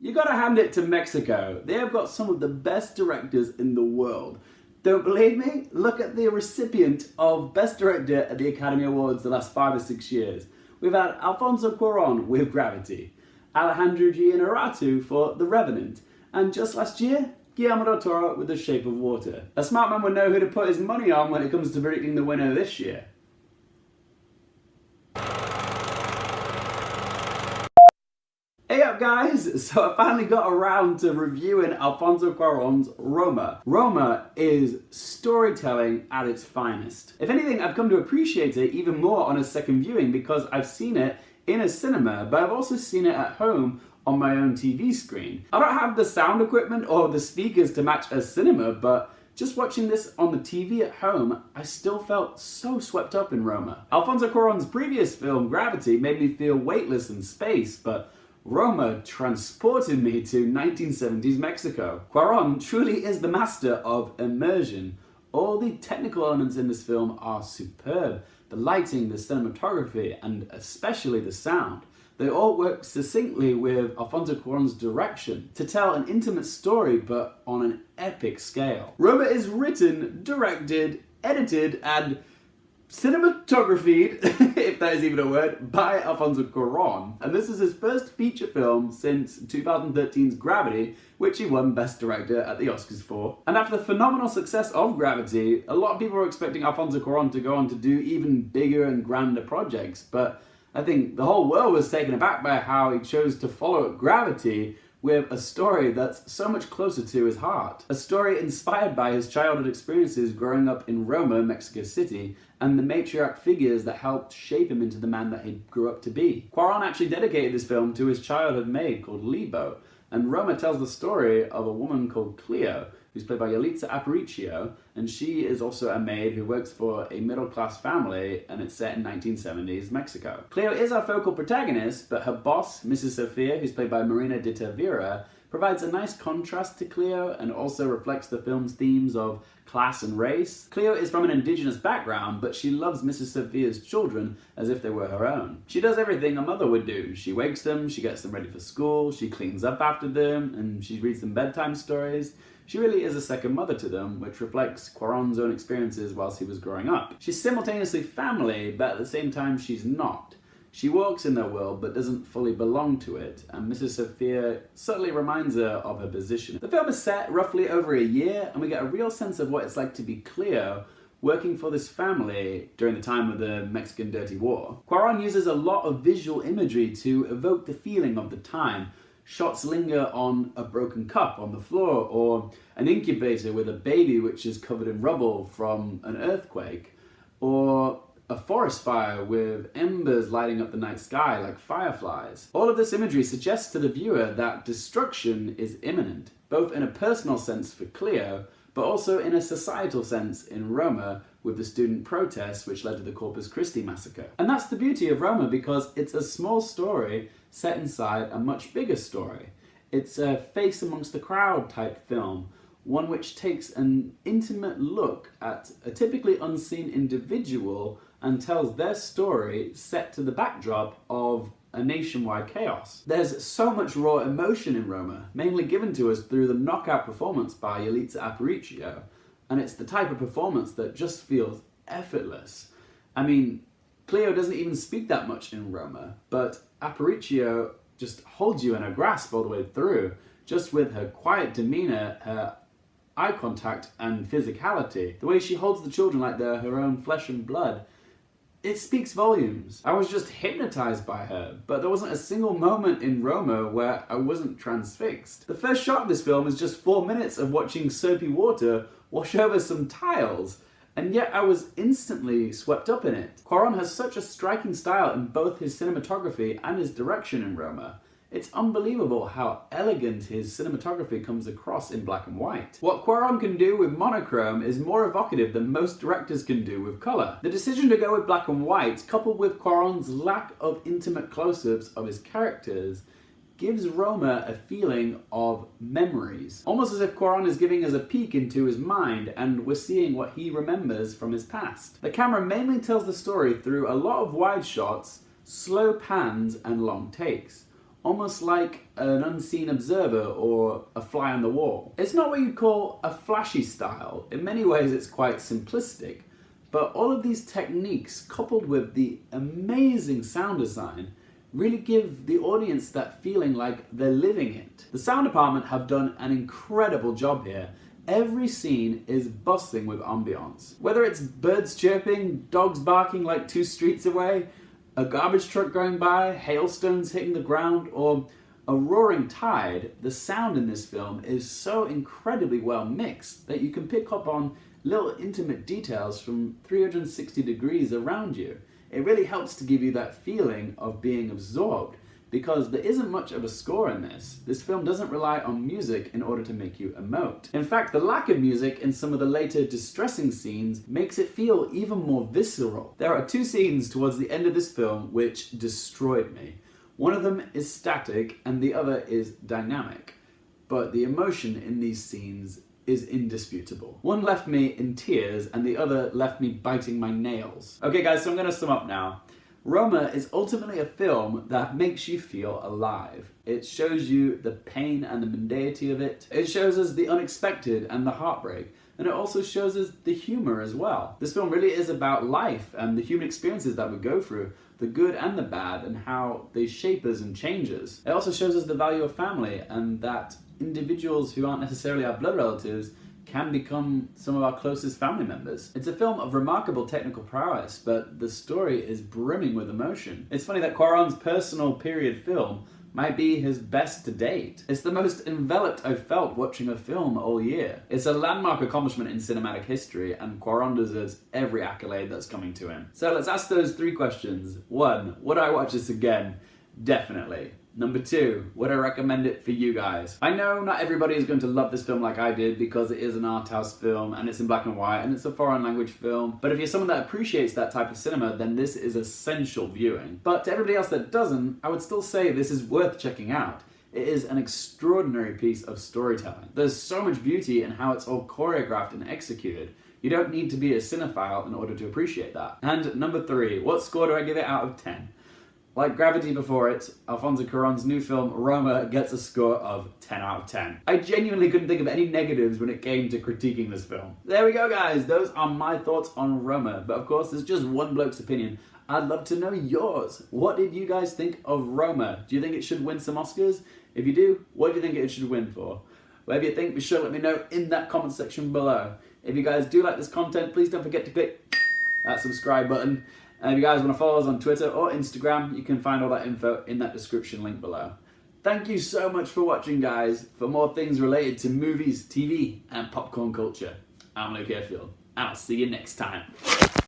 You gotta hand it to Mexico. They have got some of the best directors in the world. Don't believe me? Look at the recipient of Best Director at the Academy Awards the last 5 or 6 years. We've had Alfonso Cuaron with Gravity, Alejandro Inarritu for The Revenant, and just last year, Guillermo del Toro with The Shape of Water. A smart man would know who to put his money on when it comes to predicting the winner this year. Hey up guys, so I finally got around to reviewing Alfonso Cuaron's Roma. Roma is storytelling at its finest. If anything, I've come to appreciate it even more on a second viewing because I've seen it in a cinema, but I've also seen it at home on my own TV screen. I don't have the sound equipment or the speakers to match a cinema, but just watching this on the TV at home, I still felt so swept up in Roma. Alfonso Cuaron's previous film, Gravity, made me feel weightless in space, but Roma transported me to 1970s Mexico. Cuaron truly is the master of immersion. All the technical elements in this film are superb. The lighting, the cinematography, and especially the sound. They all work succinctly with Alfonso Cuaron's direction to tell an intimate story but on an epic scale. Roma is written, directed, edited, and cinematographied, if that is even a word, by Alfonso Cuaron. And this is his first feature film since 2013's Gravity, which he won Best Director at the Oscars for. And after the phenomenal success of Gravity, a lot of people were expecting Alfonso Cuaron to go on to do even bigger and grander projects, but I think the whole world was taken aback by how he chose to follow Gravity with a story that's so much closer to his heart. A story inspired by his childhood experiences growing up in Roma, Mexico City, and the matriarch figures that helped shape him into the man that he grew up to be. Cuaron actually dedicated this film to his childhood maid called Lebo, and Roma tells the story of a woman called Cleo, who's played by Yalitza Aparicio, and she is also a maid who works for a middle-class family, and it's set in 1970s Mexico. Cleo is our focal protagonist, but her boss, Mrs. Sophia, who's played by Marina de Tavira, provides a nice contrast to Cleo and also reflects the film's themes of class and race. Cleo is from an indigenous background, but she loves Mrs. Sophia's children as if they were her own. She does everything a mother would do. She wakes them, she gets them ready for school, she cleans up after them, and she reads them bedtime stories. She really is a second mother to them, which reflects Cuaron's own experiences whilst he was growing up. She's simultaneously family, but at the same time she's not. She walks in their world but doesn't fully belong to it, and Mrs. Sophia subtly reminds her of her position. The film is set roughly over a year, and we get a real sense of what it's like to be Cleo, working for this family during the time of the Mexican Dirty War. Cuaron uses a lot of visual imagery to evoke the feeling of the time. Shots linger on a broken cup on the floor, or an incubator with a baby which is covered in rubble from an earthquake, or a forest fire with embers lighting up the night sky like fireflies. All of this imagery suggests to the viewer that destruction is imminent, both in a personal sense for Cleo, but also in a societal sense in Roma with the student protests which led to the Corpus Christi massacre. And that's the beauty of Roma, because it's a small story set inside a much bigger story. It's a face amongst the crowd type film, one which takes an intimate look at a typically unseen individual and tells their story set to the backdrop of a nationwide chaos. There's so much raw emotion in Roma, mainly given to us through the knockout performance by Yalitza Aparicio, and it's the type of performance that just feels effortless. I mean, Cleo doesn't even speak that much in Roma, but Aparicio just holds you in her grasp all the way through, just with her quiet demeanor, her eye contact and physicality, the way she holds the children like they're her own flesh and blood. It speaks volumes. I was just hypnotized by her, but there wasn't a single moment in Roma where I wasn't transfixed. The first shot of this film is just 4 minutes of watching soapy water wash over some tiles, and yet I was instantly swept up in it. Cuaron has such a striking style in both his cinematography and his direction in Roma. It's unbelievable how elegant his cinematography comes across in black and white. What Cuaron can do with monochrome is more evocative than most directors can do with colour. The decision to go with black and white, coupled with Cuaron's lack of intimate close-ups of his characters, gives Roma a feeling of memories. Almost as if Cuaron is giving us a peek into his mind and we're seeing what he remembers from his past. The camera mainly tells the story through a lot of wide shots, slow pans and long takes. almost like an unseen observer or a fly on the wall. It's not what you'd call a flashy style. In many ways it's quite simplistic, but all of these techniques coupled with the amazing sound design really give the audience that feeling like they're living it. The sound department have done an incredible job here. Every scene is bustling with ambiance. Whether it's birds chirping, dogs barking like 2 streets away, a garbage truck going by, hailstones hitting the ground, or a roaring tide, the sound in this film is so incredibly well mixed that you can pick up on little intimate details from 360 degrees around you. It really helps to give you that feeling of being absorbed, because there isn't much of a score in this. This film doesn't rely on music in order to make you emote. In fact, the lack of music in some of the later distressing scenes makes it feel even more visceral. There are 2 scenes towards the end of this film which destroyed me. One of them is static and the other is dynamic, but the emotion in these scenes is indisputable. One left me in tears and the other left me biting my nails. Okay guys, so I'm gonna sum up now. Roma is ultimately a film that makes you feel alive. It shows you the pain and the mundanity of it. It shows us the unexpected and the heartbreak. And it also shows us the humor as well. This film really is about life and the human experiences that we go through, the good and the bad, and how they shape us and change us. It also shows us the value of family and that individuals who aren't necessarily our blood relatives can become some of our closest family members. It's a film of remarkable technical prowess, but the story is brimming with emotion. It's funny that Cuaron's personal period film might be his best to date. It's the most enveloped I've felt watching a film all year. It's a landmark accomplishment in cinematic history, and Cuaron deserves every accolade that's coming to him. So let's ask those 3 questions. 1, would I watch this again? Definitely. Number 2, would I recommend it for you guys? I know not everybody is going to love this film like I did because it is an art house film and it's in black and white and it's a foreign language film, but if you're someone that appreciates that type of cinema, then this is essential viewing. But to everybody else that doesn't, I would still say this is worth checking out. It is an extraordinary piece of storytelling. There's so much beauty in how it's all choreographed and executed. You don't need to be a cinephile in order to appreciate that. And number 3, what score do I give it out of 10? Like Gravity before it, Alfonso Cuaron's new film, Roma, gets a score of 10 out of 10. I genuinely couldn't think of any negatives when it came to critiquing this film. There we go guys, those are my thoughts on Roma, but of course there's just one bloke's opinion. I'd love to know yours. What did you guys think of Roma? Do you think it should win some Oscars? If you do, what do you think it should win for? Whatever you think, be sure to let me know in that comment section below. If you guys do like this content, please don't forget to click that subscribe button. And if you guys want to follow us on Twitter or Instagram, you can find all that info in that description link below. Thank you so much for watching, guys. For more things related to movies, TV, and popcorn culture, I'm Luke Hearfield, and I'll see you next time.